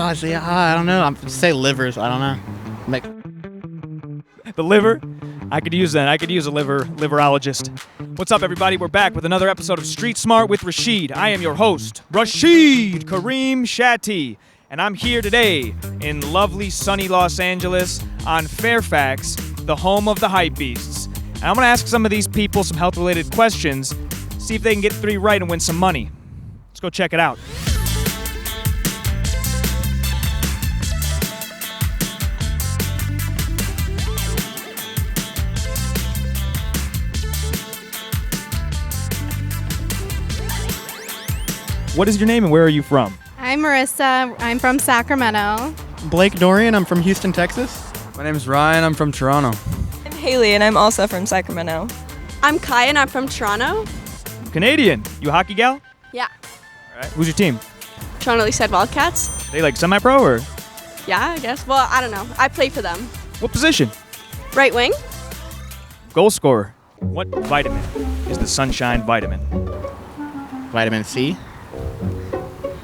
Oh, see, I don't know. I'm say livers. I don't know. The liver? I could use that. I could use a liverologist. What's up, everybody? We're back with another episode of Street Smart with Rachid. I am your host, Rachid Kareem Shatty, and I'm here today in lovely sunny Los Angeles on Fairfax, the home of the hype beasts. And I'm going to ask some of these people some health-related questions, see if they can get 3 right and win some money. Let's go check it out. What is your name and where are you from? I'm Marissa. I'm from Sacramento. Blake Dorian. I'm from Houston, Texas. My name is Ryan. I'm from Toronto. I'm Haley, and I'm also from Sacramento. I'm Kai, and I'm from Toronto. Canadian. You a hockey gal? Yeah. All right. Who's your team? Toronto Leafs Wildcats. Are they like semi-pro or? Yeah, I guess. Well, I don't know. I play for them. What position? Right wing. Goal scorer. What vitamin is the sunshine vitamin? Vitamin C.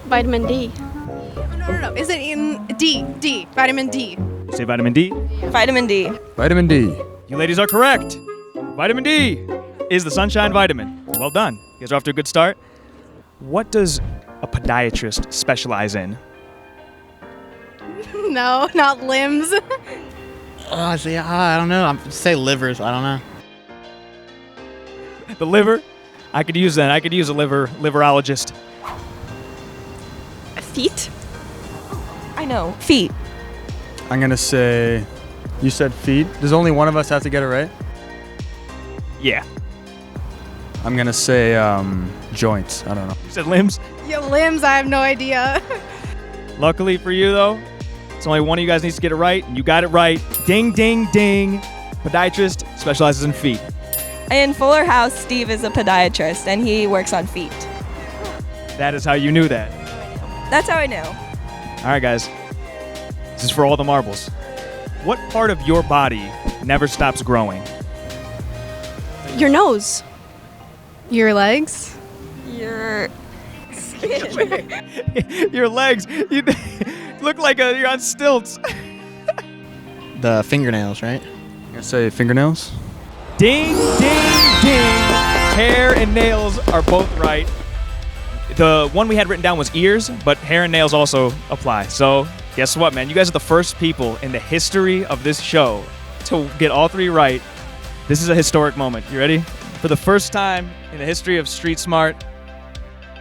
Vitamin D. No. Is it in D? Vitamin D. You say vitamin D? Vitamin D. Vitamin D. You ladies are correct. Vitamin D is the sunshine vitamin. Well done. You guys are off to a good start. What does a podiatrist specialize in? No, not limbs. Oh, see, I don't know. I'm say livers. I don't know. The liver? I could use that. I could use a liverologist. Feet. I know. Feet. I'm going to say, you said feet. Does only one of us have to get it right? Yeah. I'm going to say joints. I don't know. You said limbs? Yeah, limbs. I have no idea. Luckily for you, though, it's only one of you guys needs to get it right, and you got it right. Ding, ding, ding. Podiatrist specializes in feet. In Fuller House, Steve is a podiatrist, and he works on feet. That is how you knew that. That's how I knew. All right, guys. This is for all the marbles. What part of your body never stops growing? Your nose. Your legs. Your skin. Your legs. You look like you're on stilts. The fingernails, right? I'm going to say fingernails. Ding, ding, ding. Hair and nails are both right. The one we had written down was ears, but hair and nails also apply. So guess what, man? You guys are the first people in the history of this show to get all 3 right. This is a historic moment. You ready? For the first time in the history of Street Smart,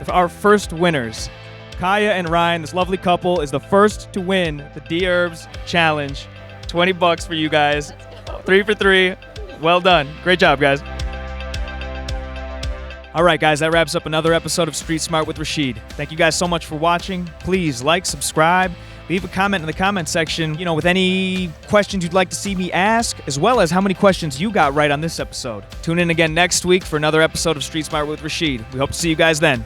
our first winners, Kaya and Ryan, this lovely couple, is the first to win the Dherbs challenge. $20 for you guys. 3 for 3. Well done. Great job, guys. All right, guys, that wraps up another episode of Street Smart with Rachid. Thank you guys so much for watching. Please like, subscribe, leave a comment in the comment section, with any questions you'd like to see me ask, as well as how many questions you got right on this episode. Tune in again next week for another episode of Street Smart with Rachid. We hope to see you guys then.